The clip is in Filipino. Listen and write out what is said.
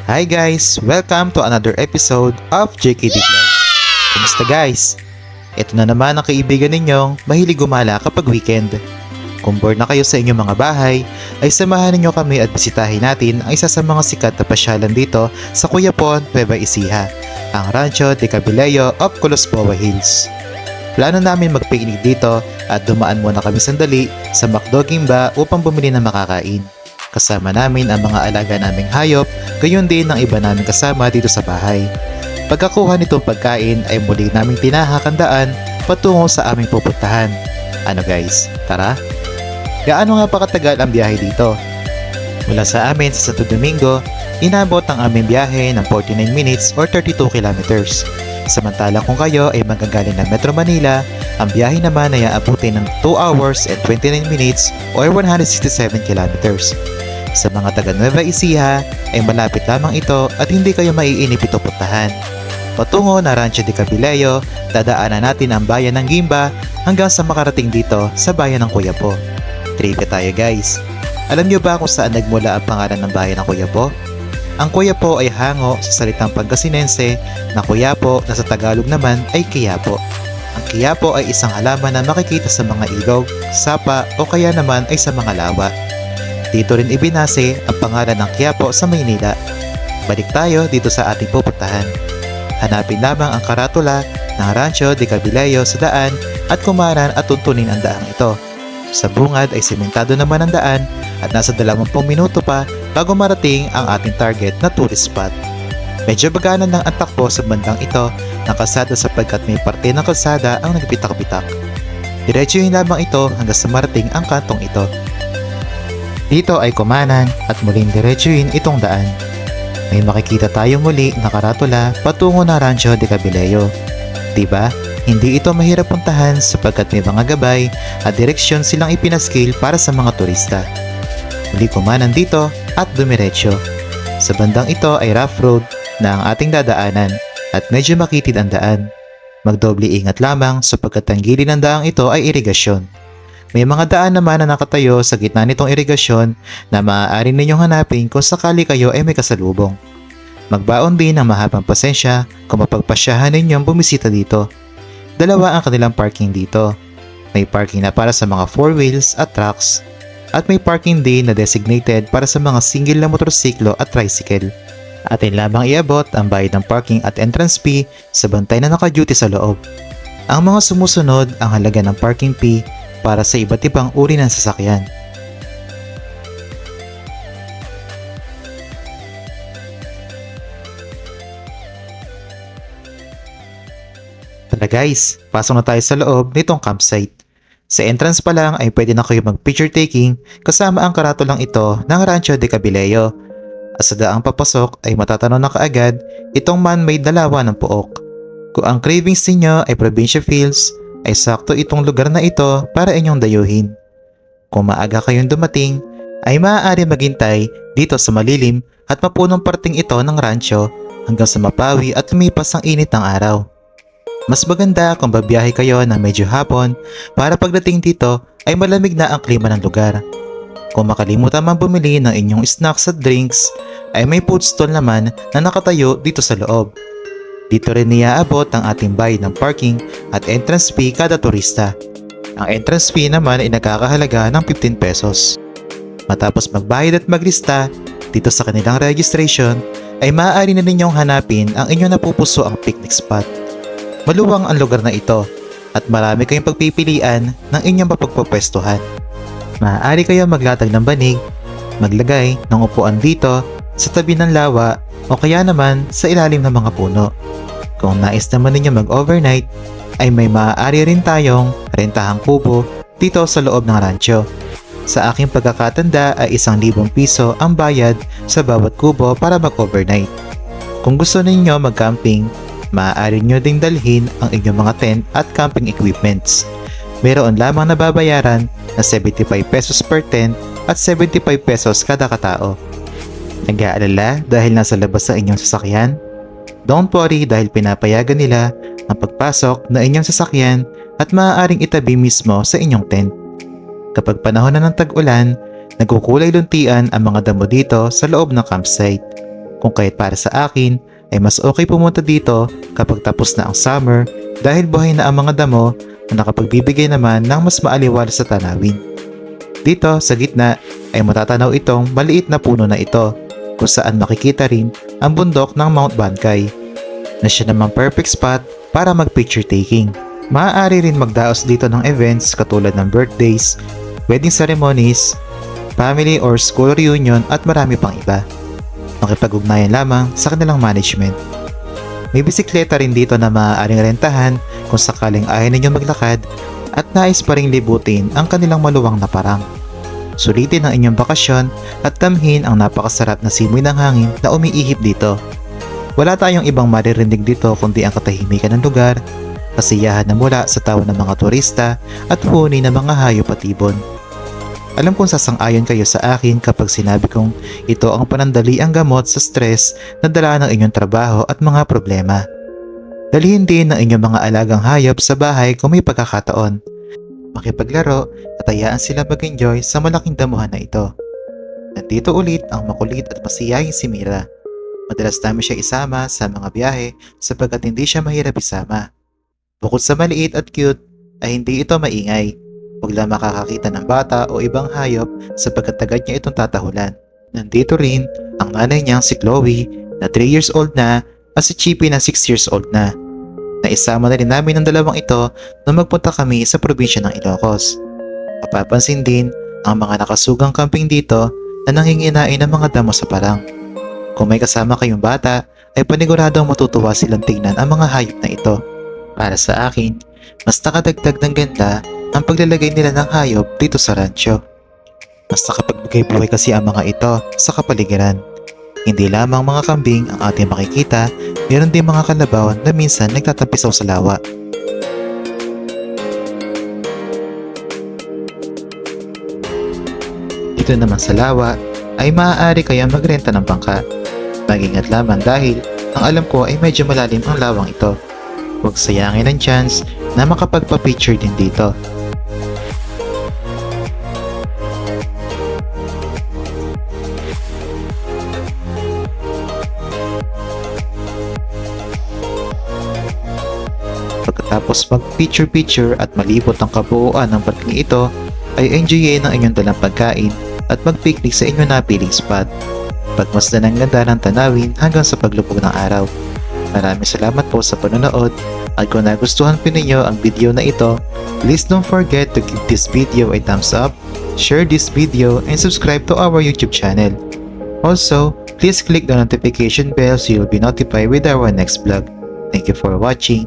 Hi guys! Welcome to another episode of JKD Vlog. Kumusta guys? Ito na naman ang kaibigan ninyong mahilig gumala kapag weekend. Kung bored na kayo sa inyong mga bahay, ay samahan ninyo kami at bisitahin natin ang isa sa mga sikat na pasyalan dito sa Cuyapon, Nueva Ecija, ang Rancho de Cabello of Colosboa Hills. Plano namin magpicnic dito at dumaan muna kami sandali sa McDo Gimba upang bumili ng makakain. Kasama namin ang mga alaga naming hayop, gayon din ang iba naming kasama dito sa bahay. Pagkakuha nitong pagkain ay muli naming tinahak ang daan patungo sa aming pupuntahan. Ano guys, tara? Gaano nga pa katagal ang biyahe dito? Mula sa amin sa Santo Domingo, inabot ang aming biyahe ng 49 minutes or 32 kilometers. Samantala kung kayo ay magagaling ng Metro Manila, ang biyahe naman ay aabutin ng 2 hours and 29 minutes or 167 kilometers. Sa mga taga Nueva Ecija ay malapit lamang ito at hindi kayo maiinip ito puntahan. Patungo na Rancho de Cabello, dadaanan natin ang bayan ng Gimba hanggang sa makarating dito sa bayan ng Quiapo. Trivia tayo guys. Alam niyo ba kung saan nagmula ang pangalan ng bayan ng Quiapo? Ang Quiapo ay hango sa salitang Pangasinense na Quiapo na sa Tagalog naman ay Quiapo. Ang Quiapo ay isang halaman na makikita sa mga ilog, sapa o kaya naman ay sa mga lawa. Dito rin ibinase ang pangalan ng Quiapo sa Maynila. Balik tayo dito sa ating pupuntahan. Hanapin lamang ang karatula ng Rancho de Cabello sa daan at kumanan at tuntunin ang daang ito. Sa bungad ay sementado naman ang daan at nasa 20 minuto pa bago marating ang ating target na tourist spot. Medyo baganan lang ang takbo sa bandang ito ng kalsada sapagkat may parte ng kalsada ang nagpitak-pitak. Diretsuhin lamang ito hanggang sa marating ang kantong ito. Dito ay kumanan at muling diretsuhin itong daan. May makikita tayo muli na karatula patungo na Rancho de Cabello. Diba? Hindi ito mahirap puntahan sapagkat may mga gabay at direksyon silang ipinaskil para sa mga turista. Muli kumanan dito at dumiretso. Sa bandang ito ay rough road na ang ating dadaanan at medyo makitid ang daan. Magdoble ingat lamang sapagkat ang gilid ng daang ito ay irigasyon. May mga daan naman na nakatayo sa gitna nitong irigasyon na maaari ninyong hanapin kung sakali kayo ay may kasalubong. Magbaon din ng mahabang pasensya kung mapagpasyahan ninyong bumisita dito. Dalawa ang kanilang parking dito. May parking na para sa mga 4 wheels at trucks at may parking din na designated para sa mga single na motorsiklo at tricycle. Atin lamang iabot ang bayad ng parking at entrance fee sa bantay na naka-duty sa loob. Ang mga sumusunod ang halaga ng parking fee para sa iba't ibang uri ng sasakyan. Tara guys, pasok na tayo sa loob nitong campsite. Sa entrance pa lang ay pwede na kayo mag-picture taking kasama ang karatulang ito ng Rancho de Cabello. At sa daang papasok ay matatanaw na kaagad itong man-made na lawa ng Pook. Kung ang cravings ninyo ay provincia feels, ay sakto itong lugar na ito para inyong dayuhin. Kung maaga kayong dumating, ay maaari maghintay dito sa malilim at mapunong parting ito ng rancho hanggang sa mapawi at lumipas ang init ng araw. Mas maganda kung babiyahe kayo ng medyo hapon para pagdating dito ay malamig na ang klima ng lugar. Kung makalimutan man bumili ng inyong snacks at drinks, ay may food stall naman na nakatayo dito sa loob. Dito rin niyaabot ang ating bayad ng parking at entrance fee kada turista. Ang entrance fee naman ay nagkakahalaga ng 15 pesos. Matapos magbayad at maglista dito sa kanilang registration, ay maaari na ninyong hanapin ang inyong napupuso ang picnic spot. Maluwang ang lugar na ito at marami kayong pagpipilian ng inyong mapagpupwestuhan. Maaari kayo maglatag ng banig, maglagay ng upuan dito sa tabi ng lawa o kaya naman sa ilalim ng mga puno. Kung nais naman ninyo mag-overnight, ay may maaari rin tayong rentahang kubo dito sa loob ng rancho. Sa aking pagkakatanda ay 1,000 piso ang bayad sa bawat kubo para mag-overnight. Kung gusto ninyo mag-camping, maaari nyo ding dalhin ang inyong mga tent at camping equipments. Meron lamang nababayaran na 75 pesos per tent at 75 pesos kada katao. Nag-aalala dahil nasa labas sa inyong sasakyan? Don't worry dahil pinapayagan nila ang pagpasok na inyong sasakyan at maaaring itabi mismo sa inyong tent. Kapag panahon na ng tag-ulan, nagkukulay luntian ang mga damo dito sa loob ng campsite. Kung kaya't para sa akin ay mas okay pumunta dito kapag tapos na ang summer dahil buhay na ang mga damo na nakapagbibigay naman ng mas maaliwalas sa tanawin. Dito sa gitna ay matatanaw itong maliit na puno na ito kung saan makikita rin ang bundok ng Mount Bancay na siya namang perfect spot para mag picture taking. Maaari rin magdaos dito ng events katulad ng birthdays, wedding ceremonies, family or school reunion at marami pang iba. Makipag-ugnayan lamang sa kanilang management. May bisikleta rin dito na maaaring rentahan kung sakaling ayaw ninyo maglakad at nais pa ring libutin ang kanilang maluwang na parang. Sulitin ang inyong bakasyon at damhin ang napakasarap na simoy ng hangin na umiihip dito. Wala tayong ibang maririnig dito kundi ang katahimikan ng lugar, kasiyahan na mula sa tawa ng mga turista at huni ng mga hayop at ibon. Alam kong sasang-ayon kayo sa akin kapag sinabi kong ito ang panandaliang gamot sa stress na dala ng inyong trabaho at mga problema. Dalhin din ang inyong mga alagang hayop sa bahay kung may pagkakataon. Makipaglaro at hayaan sila mag-enjoy sa malaking damuhan na ito. Nandito ulit ang makulit at masiyahing si Mira. Madalas namin siya isama sa mga biyahe sapagkat hindi siya mahirap isama. Bukod sa maliit at cute, ay hindi ito maingay. Huwag lang makakakita ng bata o ibang hayop sapagkat agad niya itong tatahulan. Nandito rin ang nanay niyang si Chloe na 3 years old na at si Chippy na 6 years old na. Naisama na rin namin ang dalawang ito nung magpunta kami sa probinsya ng Ilocos. Mapapansin din ang mga nakasugang camping dito na nanginginain ng mga damo sa parang. Kung may kasama kayong bata, ay paniguradong matutuwa silang tingnan ang mga hayop na ito. Para sa akin, mas nakadagdag ng ganda ang paglalagay nila ng hayop dito sa rancho. Mas nakapagbigay buhay kasi ang mga ito sa kapaligiran. Hindi lamang mga kambing ang ating makikita, meron din mga kalabaw na minsan nagtatapisaw sa lawa. Dito naman sa lawa ay maaari kayang magrenta ng bangka. Mag-ingat lamang dahil ang alam ko ay medyo malalim ang lawang ito. Huwag sayangin ang chance na makapagpa-picture din dito. Pagkatapos mag-picture-picture at malibot ang kabuuan ng parking ito, ay enjoyin ang inyong dalang pagkain at mag-picnic sa inyong napiling spot. Pagmasdan ang ganda ng tanawin hanggang sa paglubog ng araw. Maraming salamat po sa panonood at kung nagustuhan po ninyo ang video na ito, please don't forget to give this video a thumbs up, share this video, and subscribe to our YouTube channel. Also, please click the notification bell so you'll be notified with our next vlog. Thank you for watching.